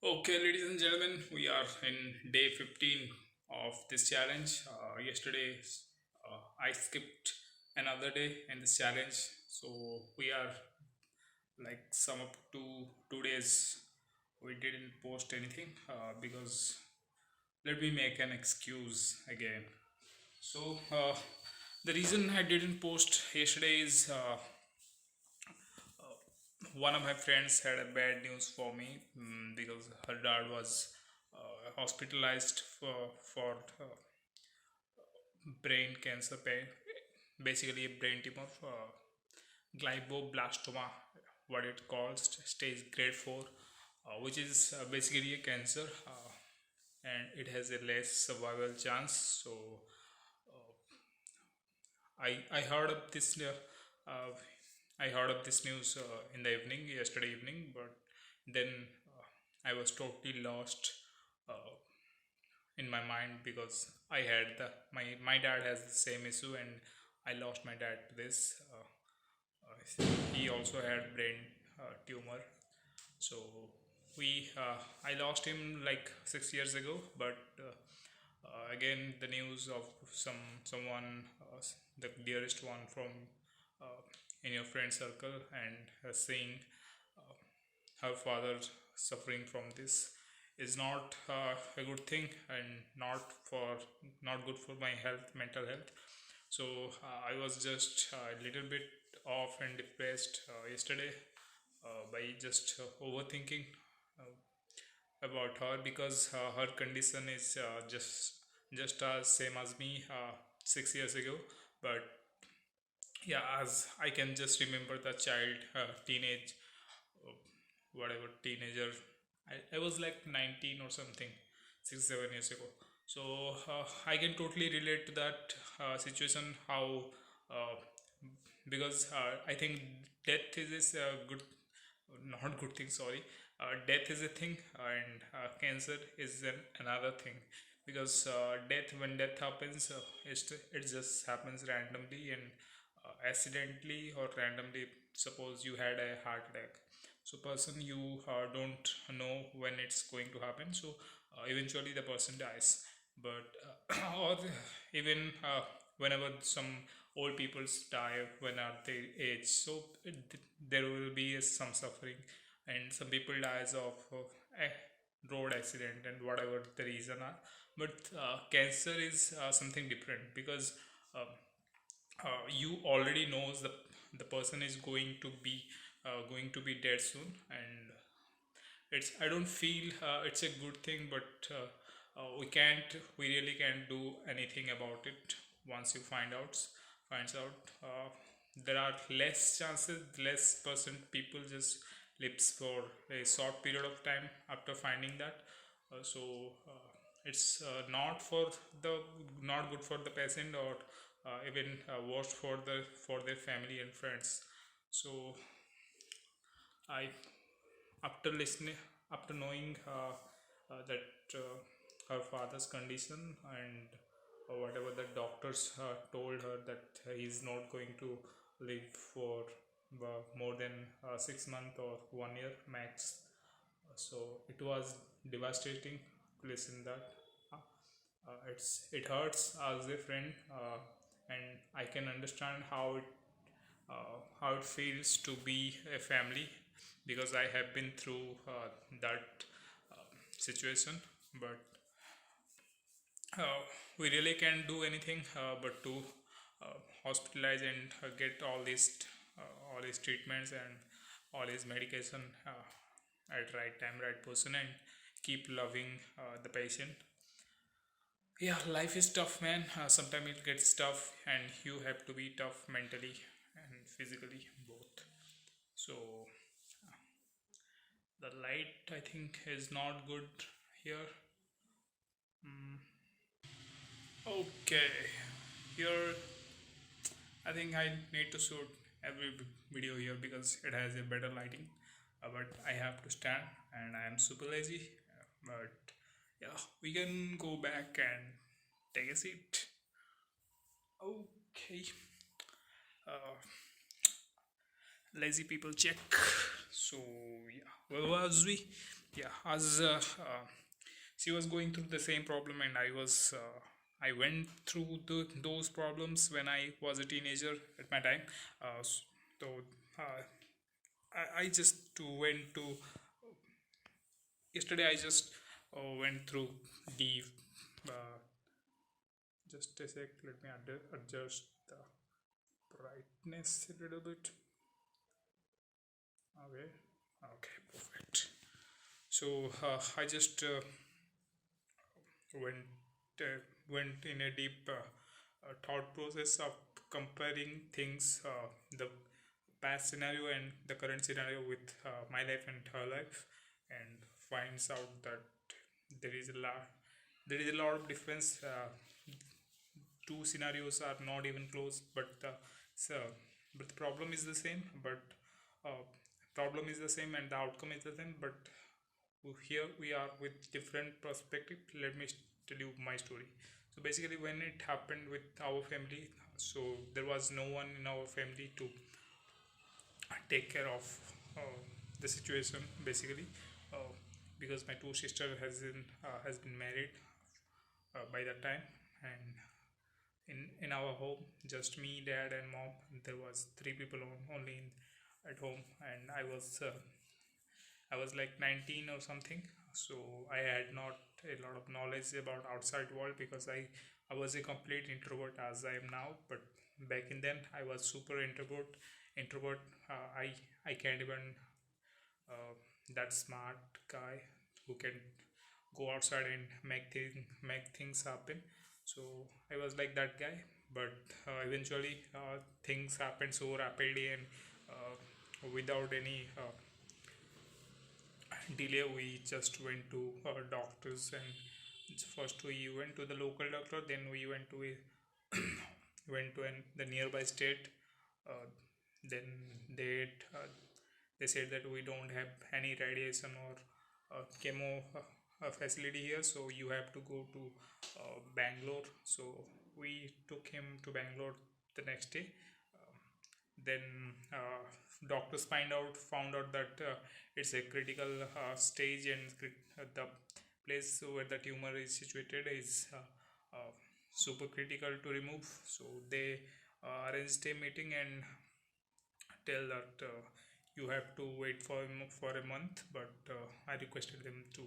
Okay, ladies and gentlemen, we are in day 15 of this challenge. Yesterday, I skipped another day in this challenge, so we are like sum up to 2 days. We didn't post anything because let me make an excuse again. So, the reason I didn't post yesterday is one of my friends had a bad news for me because her dad was hospitalized for brain cancer pain, basically a brain tumor, glioblastoma, what it calls stage grade 4, which is basically a cancer, and it has a less survival chance. So I heard of this uh, I heard of this news in the evening, yesterday evening, but then I was totally lost uh, in my mind because I had my dad has the same issue, and I lost my dad to this. He also had brain tumor, so I lost him like 6 years ago. But again, the news of someone, the dearest one from uh, in your friend circle, and seeing her father suffering from this is not a good thing, and not good for my health, mental health. So I was just a little bit off and depressed yesterday by just overthinking uh, about her, because her condition is just as same as me 6 years ago. But yeah, as I can just remember the child, teenage, uh, whatever teenager. I was like 19 or something, 6 7 years ago. So I can totally relate to that situation. How uh, because I think death is a good, not good thing. Sorry, death is a thing, and cancer is another thing. Because death, when death happens, it just happens randomly and accidentally or randomly. Suppose you had a heart attack, so person, you don't know when it's going to happen, so eventually the person dies. But or even whenever some old people die when at their age, so there will be some suffering, and some people dies of a road accident and whatever the reason are. But cancer is something different, because um, you already knows the person is going to be dead soon. And it's, I don't feel it's a good thing, but we really can't do anything about it. Once you finds out, there are less chances, less percent people just lives for a short period of time after finding that. So it's the not good for the patient, or even worse for their family and friends. So I, after listening, after knowing that her father's condition, and whatever the doctors told her, that he's not going to live for more than 6 months or 1 year max. So it was devastating to listen that. It hurts as a friend, and I can understand how it feels to be a family, because I have been through that situation. But uh, we really can't do anything but to hospitalize and get all these treatments and all these medication at right time, right person, and keep loving the patient. Yeah, life is tough, man. Sometimes it gets tough, and you have to be tough mentally and physically both. So the light, I think, is not good here. Okay, here I think I need to shoot every video here because it has a better lighting. But I have to stand, and I am super lazy. But yeah, we can go back and take a seat. Okay. Uh, Lazy people check. So yeah, where was we? Yeah, as she was going through the same problem, and I went through those problems when I was a teenager at my time. So uh, I just went to yesterday. I just went through the uh, just a sec. Let me adjust the brightness a little bit. Okay, okay, perfect. So I just went went in a deep thought process of comparing things, the past scenario and the current scenario with my life and her life, and finds out that there is a lot of difference. Two scenarios are not even close, so but the problem is the same. But uh, problem is the same and the outcome is the same. But here we are with different perspective. Let me tell you my story. So basically, when it happened with our family, so there was no one in our family to take care of the situation. Basically, uh, because my two sister has been married by that time, and in our home, just me, dad, and mom. There was three people only at home, and I was like 19 or something, so I had not a lot of knowledge about outside world because I was a complete introvert as I am now. But back in then, I was super introvert. I can't even uh, that smart guy who can go outside and make things happen. So I was like that guy, but eventually things happened so rapidly and without any delay. We just went to doctors, and first we went to the local doctor, then we went to a went to the nearby state. uh, then they they said that we don't have any radiation or chemo facility here, so you have to go to Bangalore. So we took him to Bangalore the next day. Then doctors found out that it's a critical stage, and the place where the tumor is situated is super critical to remove. So they arranged a meeting and tell that you have to wait for a month. But I requested them to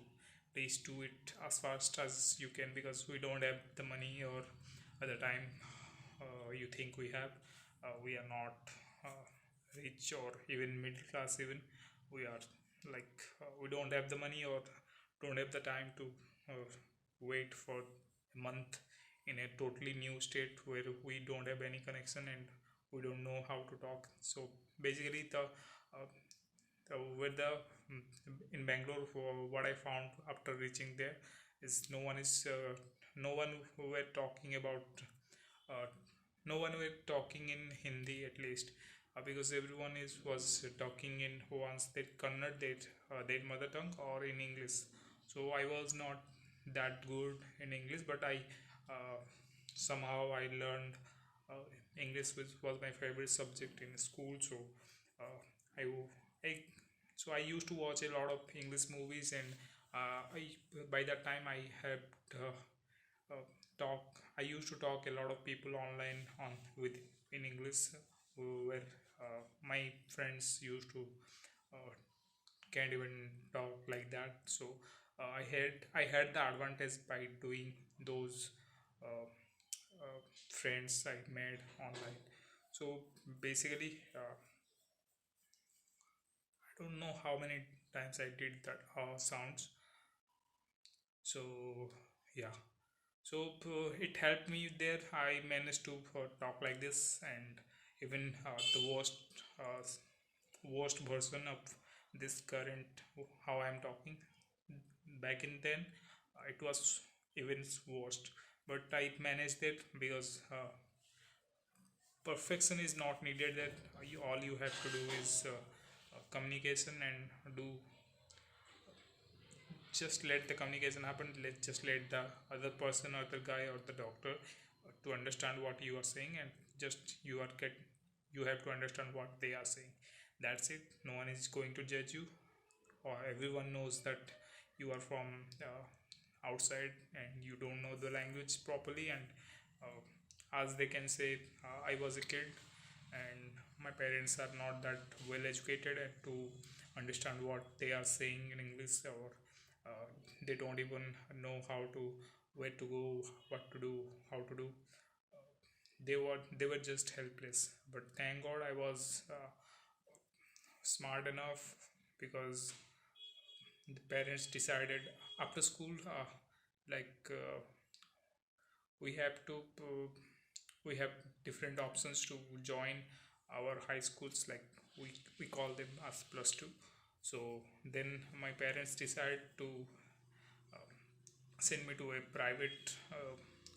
please do it as fast as you can, because we don't have the money or at the time you think we have. We are not uh, rich or even middle class. Even we are like we don't have the money or don't have the time to uh, wait for a month in a totally new state where we don't have any connection and we don't know how to talk. So basically, the weather mm, in Bangalore, for what I found after reaching there, is no one who were talking about uh, no one were talking in Hindi at least, because everyone is was talking in once their Kannada, their mother tongue, or in English. So I was not that good in English, but I uh, somehow I learned uh, English, which was my favorite subject in school. So uh, I, I I used to watch a lot of English movies, and I by that time I had uh, talk. I used to talk a lot of people online on with in English, where my friends used to uh, can't even talk like that. So I had the advantage by doing those uh, friends I made online. So basically, I don't know how many times I did that sounds. So yeah. So it helped me there. I managed to talk like this, and even the uh, worst version of this current how I am talking back in then, it was even worst. But I managed it because perfection is not needed. That all you have to do is communication and do just let the communication happen. Let the other person or the guy or the doctor to understand what you are saying, and just you have to understand what they are saying. That's it. No one is going to judge you, or everyone knows that you are from outside and you don't know the language properly. And as they can say, I was a kid and my parents are not that well educated and to understand what they are saying in English, or uh, they don't even know how to, where to go, what to do, how to do. They were just helpless. But thank God I was smart enough, because the parents decided after school, like we have to we have different options to join our high schools, like we call them as plus two. So then my parents decide to send me to a private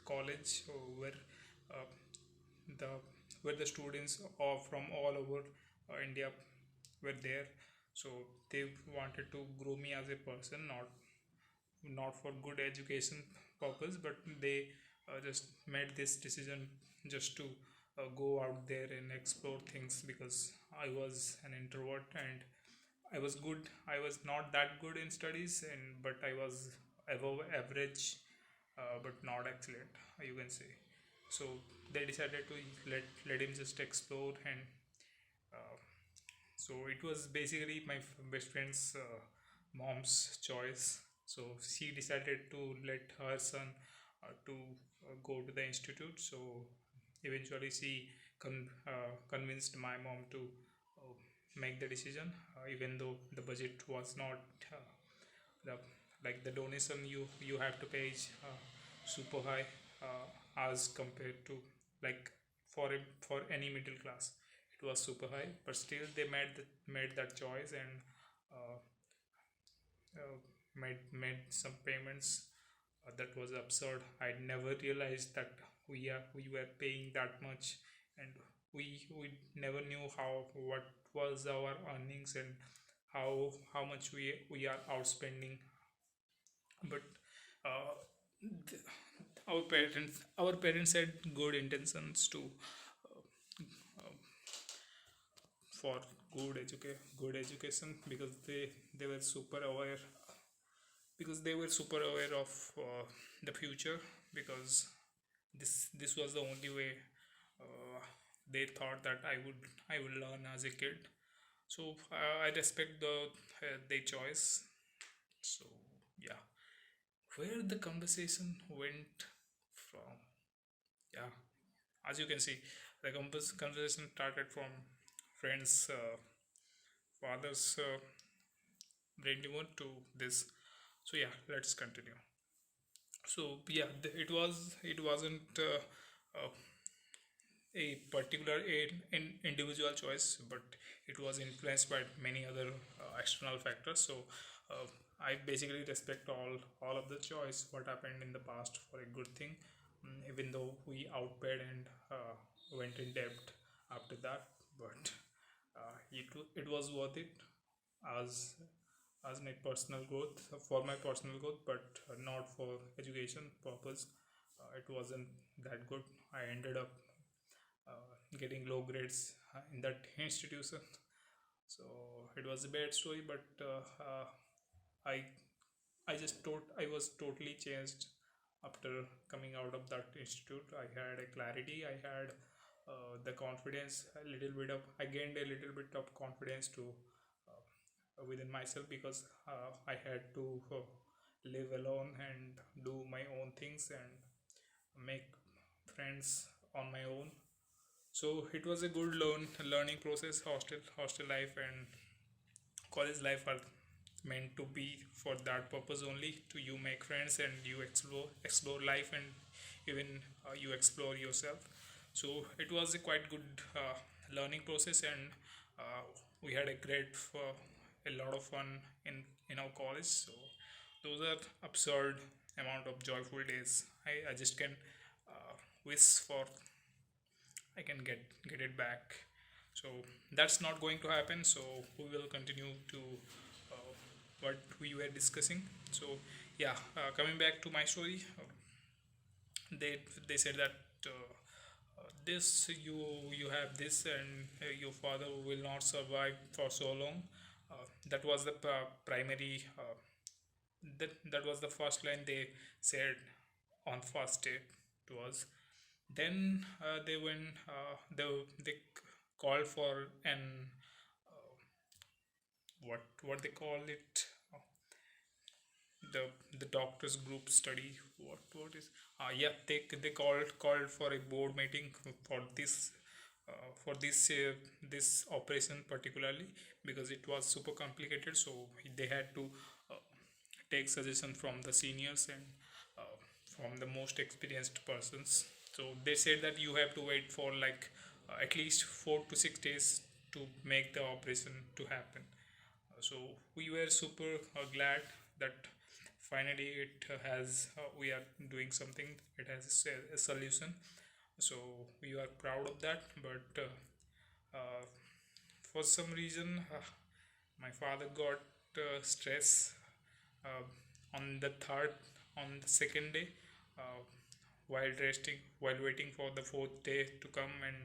college, where uh, the where the students are from all over India were there. So they wanted to grow me as a person, not for good education purpose, but they just made this decision just to go out there and explore things, because I was an introvert and I was good. I was not that good in studies, and but I was above average, but not excellent, you can say. So they decided to let him just explore, and uh, so it was basically my best friend's mom's choice. So she decided to let her son to go to the institute. So eventually she convinced my mom to uh, make the decision, even though the budget was not the like the donation you have to pay is super high, as compared to, like, for any middle class it was super high, but still they made that choice, and uh, uh, made some payments. That was absurd. I never realized that we were paying that much, and we never knew how what was our earnings, and how much we are outspending. But uh, th- our parents had good intentions to for good education, because they were super aware, of the future, because this was the only way uh, they thought that I would learn as a kid. So I respect their choice. So yeah, where the conversation went from, yeah, as you can see, the conversation started from friends, father's brain tumor to this. So yeah, let's continue. So yeah, it wasn't a particular individual choice, but it was influenced by many other external factors. So uh, I basically respect all of the choice what happened in the past for a good thing. Even though we outpaid and went in debt after that, but it was worth it, as my personal growth, for my personal growth, but not for education purpose. It wasn't that good. I ended up getting low grades in that institution. So it was a bad story, but I I was totally changed after coming out of that institute. I had a clarity. I had the confidence, a little bit of I gained a little bit of confidence to within myself, because I had to live alone and do my own things and make friends on my own. So it was a good learning process. Hostel life and college life are meant to be for that purpose only, to you make friends and you explore life, and even you explore yourself. So it was a quite good learning process, and uh, we had a lot of fun in our college. So those are absurd amount of joyful days. I just can wish for I can get it back. So that's not going to happen. So we will continue to uh, what we were discussing. So yeah, coming back to my story, they said that this you have this, and your father will not survive for so long. That was the primary that was the first line they said on first day to us. Then they went they called for an what they call it, the the doctors group study. What is yeah, they called for a board meeting for this operation particularly, because it was super complicated, so they had to uh, take suggestion from the seniors and uh, from the most experienced persons. So they said that you have to wait for like at least 4 to 6 days to make the operation to happen. So we were super glad that finally it has we are doing something, it has a solution. So we are proud of that. But for some reason my father got stress uh, on the third on the second day, uh, while resting, while waiting for the fourth day to come. And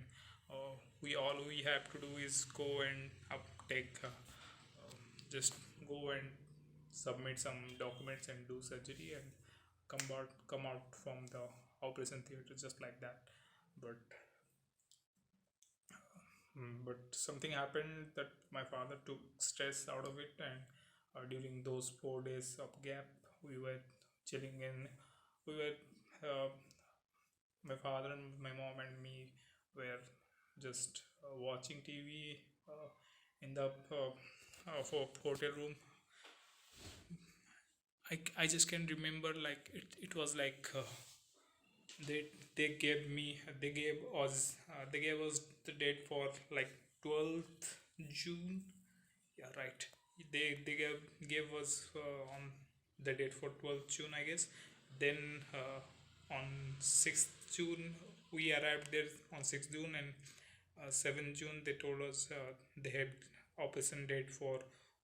we have to do is go and take just go and submit some documents and do surgery and come out from the operation theater just like that. But but something happened that my father took stress out of it, and during those 4 days of gap, we were chilling in. We were uh, my father and my mom and me were just watching TV in the hotel room. I just can remember like it was like they they gave me they gave us the date for like 12th June. Yeah, right. They gave us on the date for 12th June, I guess. Then on 6th June we arrived there on 6th June, and 7th June they told us they had operation date for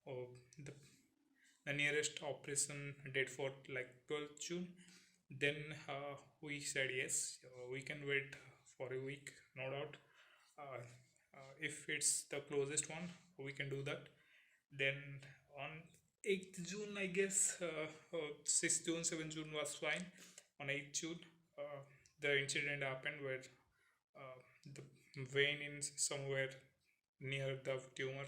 uh, the the nearest operation date for like 12th June. Then we said yes, we can wait for a week, no doubt. Uh, if it's the closest one, we can do that. Then on 8th June, I guess, 6th June, 7th June was fine. On 8th June, the incident happened where the vein in somewhere near the tumor,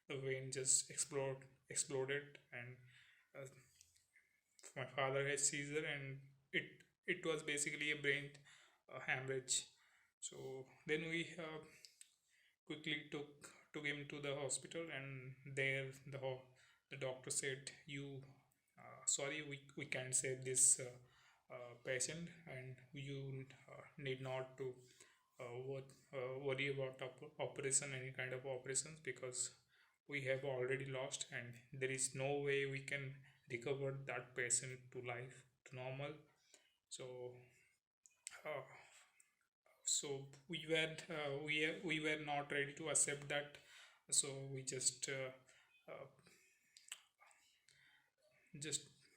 the vein just exploded, and uh, my father had seizure, and it it was basically a brain hemorrhage. So then we quickly took him to the hospital, and there the doctor said, you sorry, we can't save this patient, and you need not to worry about operation, any kind of operations, because we have already lost, and there is no way we can recover that patient to life, to normal. So uh, we were not ready to accept that. So we just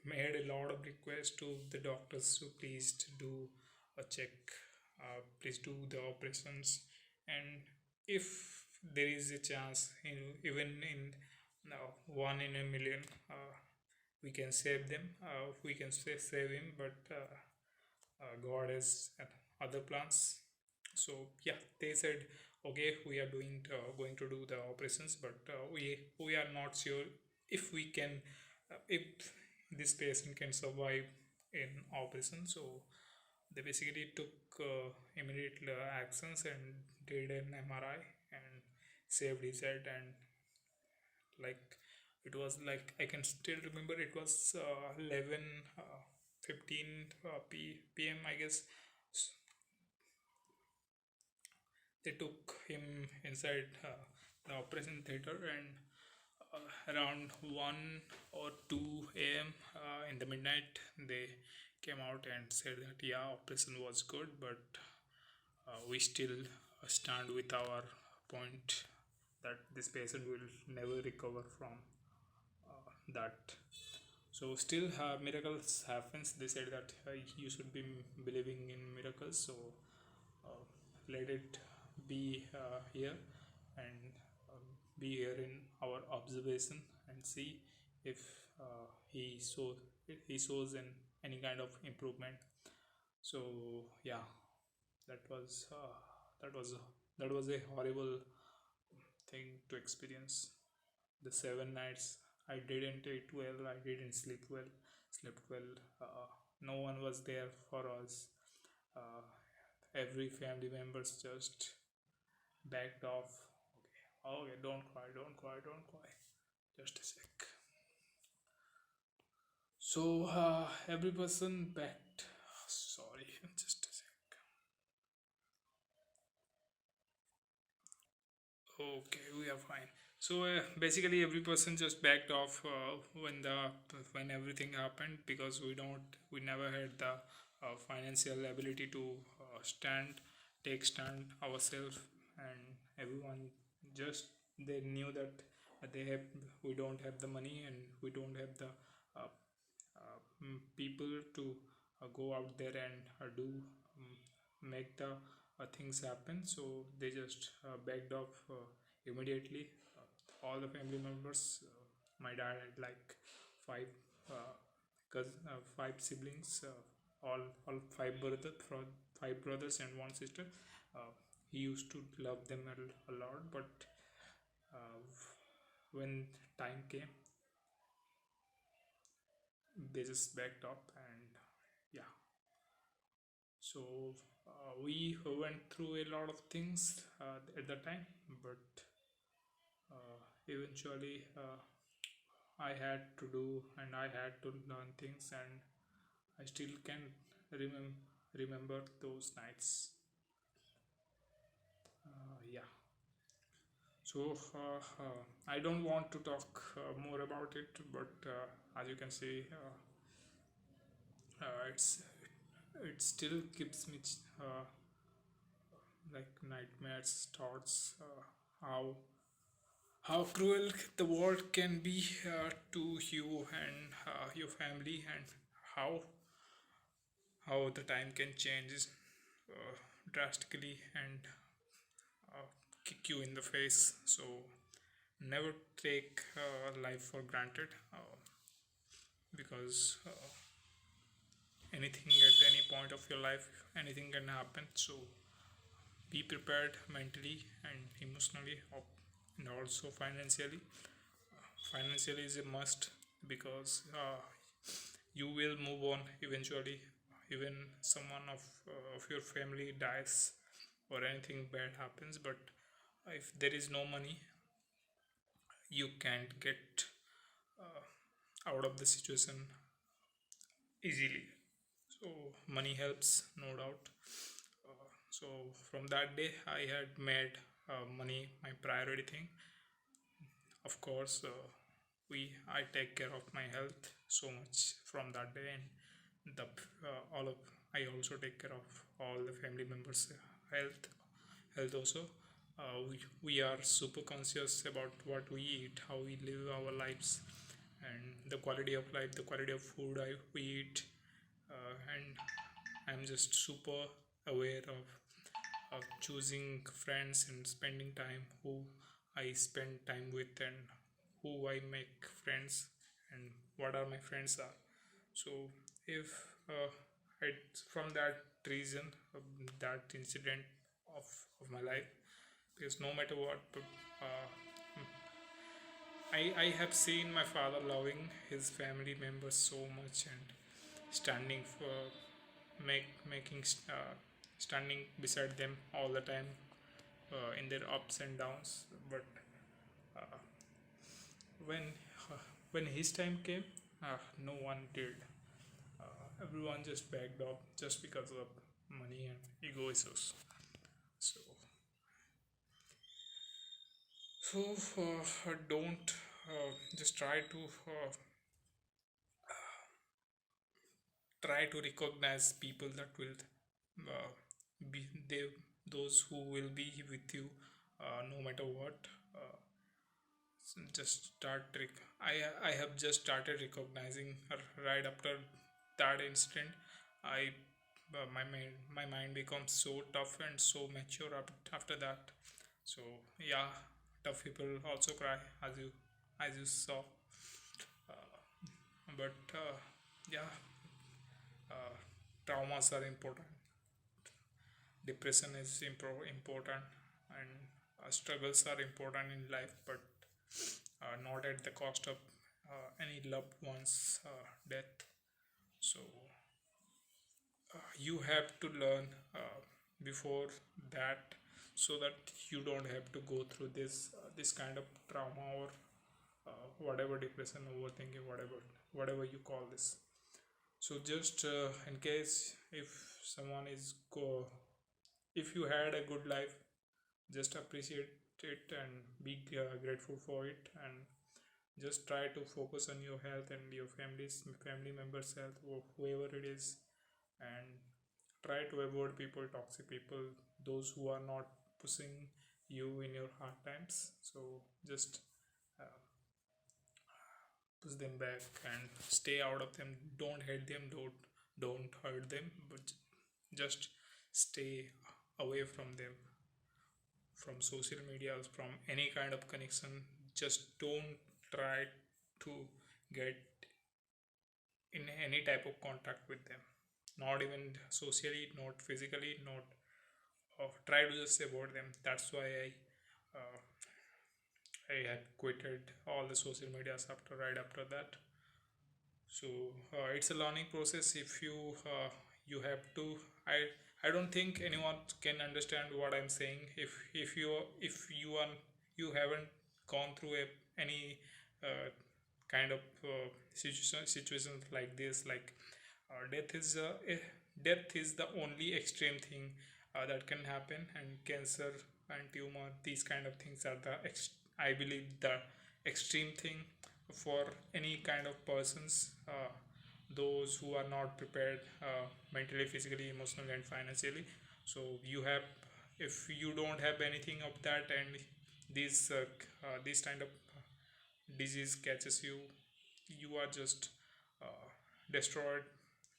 made a lot of requests to the doctors to please to do a check, please do the operations, and if there is a chance, even in now 1 in a million, we can save them, we can save him. But God has other plans. So yeah, they said, okay, we are going to do the operations, but we are not sure if we can if this patient can survive in operation. So they basically took immediate actions and did an MRI and saved his head. And like it was like I can still remember, it was 11 15 p.m., I guess. They took him inside the operation theater, and around 1 or 2 a.m. In the midnight, they came out and said that yeah, operation was good, but we still stand with our point that this patient will never recover from that. So still miracles happens. They said that you should be believing in miracles. So uh, let it be here and be here in our observation and see if uh, he show he shows in any kind of improvement. So yeah, that was that was that was a horrible thing to experience. The 7 nights I didn't eat well, I didn't sleep well, slept well. No one was there for us. Uh, every family members just backed off. Okay, okay, don't cry, don't cry, don't cry. Just a sec. So every person backed. Sorry, just a sec. Okay, we are fine. So basically, every person just backed off when everything happened because we never had the financial ability to take stand ourselves, and everyone just they knew that they have we don't have the money and we don't have the uh, people to go out there and make the things happen. So they just backed off immediately. All the family members, my dad had like five five siblings, all five brothers and one sister. uh, he used to love them a lot, but uh, when time came, they just backed up. And yeah, so we went through a lot of things at the time, but eventually I had to do and I had to learn things, and I still can remember those nights. Yeah. So I don't want to talk more about it, but as you can see, it still gives me like nightmares, thoughts, how cruel the world can be to you and your family, and how the time can change drastically and kick you in the face. So never take life for granted, because anything at any point of your life, anything can happen. So be prepared mentally and emotionally, and also financially. Financially is a must, because you will move on eventually. Even someone of your family dies or anything bad happens, but if there is no money, you can't get out of the situation easily. So money helps, no doubt. So from that day I had made money my priority thing. Of course, we I take care of my health so much from that day, and the all of I also take care of all the family members' health also. We are super conscious about what we eat, how we live our lives, and the quality of life, the quality of food we eat, and I'm just super aware of choosing friends and spending time who I spend time with, and who I make friends, and what are my friends are. So if from that reason, that incident of, of my life, because no matter what, uh, I have seen my father loving his family members so much and standing for making standing beside them all the time in their ups and downs. But uh, when uh, when his time came, no one did. Everyone just backed up just because of money and ego issues. So don't just try to recognize people that will uh, be they those who will be with you no matter what. Uh, just I have just started recognizing right after that incident. I my mind becomes so tough and so mature after that. So yeah, tough people also cry, as you saw. But yeah, uh, traumas are important, depression is important, and struggles are important in life, but not at the cost of any loved one's death. So you have to learn before that, so that you don't have to go through this kind of trauma, or whatever, depression, overthinking, whatever you call this. So just in case, if someone is go if you had a good life, just appreciate it and be grateful for it, and just try to focus on your health and your family members health, or whoever it is, and try to avoid people, toxic people, those who are not pushing you in your hard times. So just uh, push them back and stay out of them. Don't hate them, don't hurt them, but just stay away from them, from social media, from any kind of connection. Just don't try to get in any type of contact with them, not even socially, not physically, not try to just avoid them. That's why uh, I had quitted all the social medias after, right after that. So it's a learning process. If you have to, I don't think anyone can understand what I'm saying if you are you haven't gone through any uh, kind of situations like this. Like death is death is the only extreme thing that can happen, and cancer and tumor, these kind of things are I believe the extreme thing for any kind of persons, those who are not prepared mentally, physically, emotionally, and financially. So you have, if you don't have anything of that, and these kind of disease catches you, you are just uh, destroyed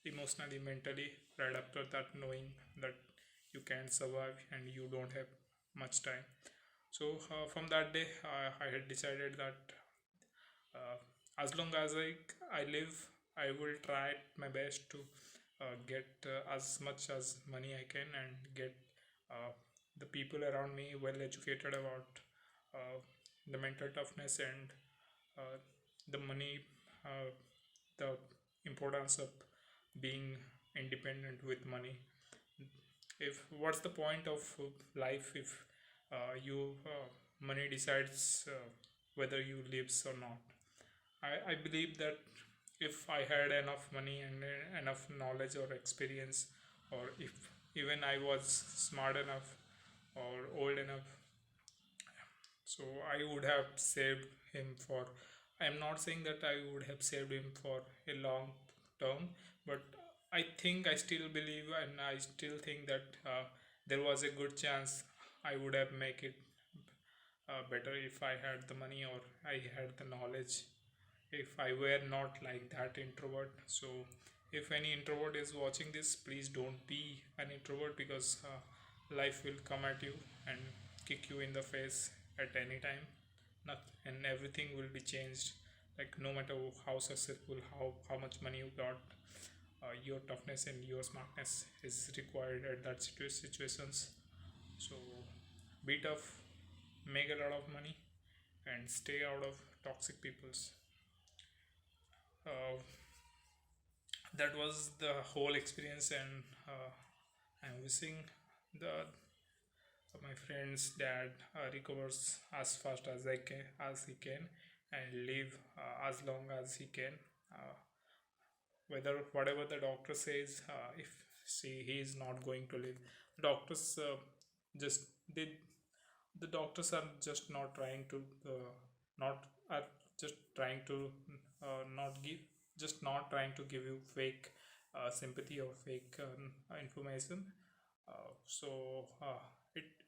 emotionally, mentally, right after that, knowing that you can't survive and you don't have much time. So from that day, I had decided that uh, as long as I live, I will try my best to get as much as money I can, and get uh, the people around me well educated about uh, the mental toughness, and uh, the money, uh, the importance of being independent with money. If what's the point of life if you money decides whether you lives or not? I believe that if I had enough money and enough knowledge or experience, or if even I was smart enough or old enough, so I would have saved him for. I'm not saying that I would have saved him for a long term, but I think, I still believe, and I still think that there was a good chance I would have make it better if I had the money, or I had the knowledge, if I were not like that introvert. So, if any introvert is watching this, please don't be an introvert, because life will come at you and kick you in the face at any time. Not, and everything will be changed. Like, no matter how successful, how much money you got, your toughness and your smartness is required at that situations. So, be tough, make a lot of money, and stay out of toxic people's. Uh, that was the whole experience, and I'm wishing the my friend's dad recovers as fast as he can, and live as long as he can. Uh, Whether whatever the doctor says, if see he is not going to live, doctors just they the doctors are just not trying to not are just trying to not give just not trying to give you fake sympathy or fake information.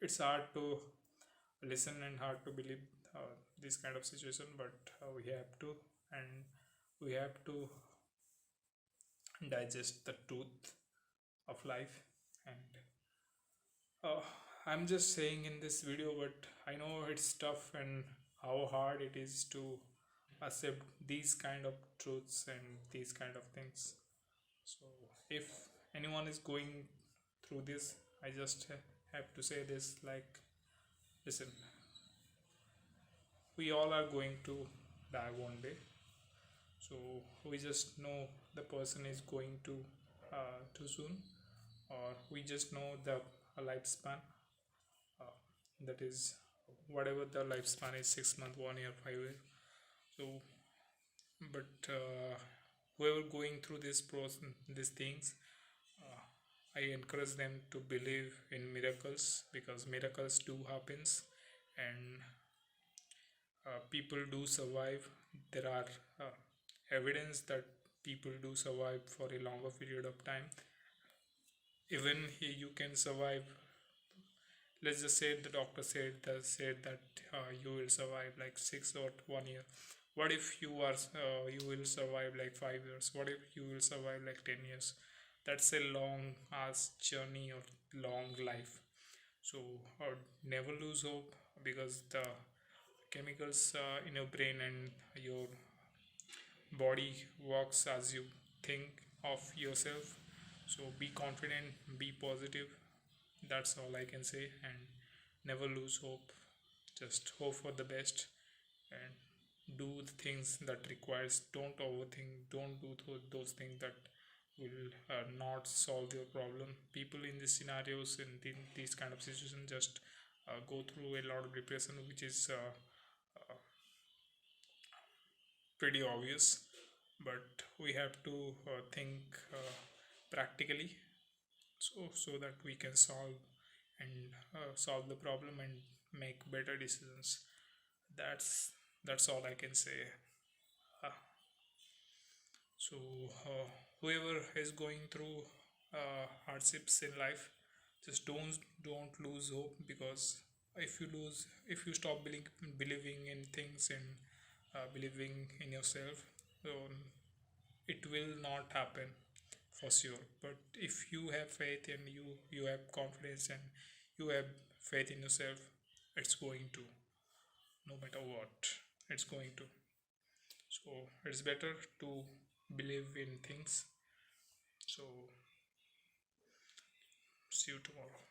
It's hard to listen and hard to believe this kind of situation, but we have to, and we have to digest the truth of life. And uh, I'm just saying in this video, but I know it's tough and how hard it is to accept these kind of truths and these kind of things. So if anyone is going through this, I just have to say this, like, listen, we all are going to die one day. So we just know the person is going to too soon, or we just know the lifespan, uh, that is whatever the lifespan is, 6 months, 1 year, 5 years. So but whoever going through these things, uh, I encourage them to believe in miracles, because miracles do happens, and people do survive. There are uh, evidence that people do survive for a longer period of time. Even you can survive, let's just say the doctor said that you will survive like 6 or 1 year. What if you will survive like 5 years? What if you will survive like 10 years? That's a long ass journey or long life. So never lose hope, because the chemicals in your brain and your body works as you think of yourself. So be confident, be positive. That's all I can say. And never lose hope. Just hope for the best, and do the things that requires. Don't overthink. Don't do those things that will not solve your problem. People in these scenarios, in these kind of situations, just go through a lot of depression, which is pretty obvious. But we have to think practically, so that we can solve the problem and make better decisions. That's all I can say. uh, so whoever is going through hardships in life, just don't lose hope, because if you stop believing in things and believing in yourself, um, it will not happen for sure. But if you have faith and you have confidence and you have faith in yourself, it's going to, no matter what, it's going to. So it's better to believe in things. So see you tomorrow.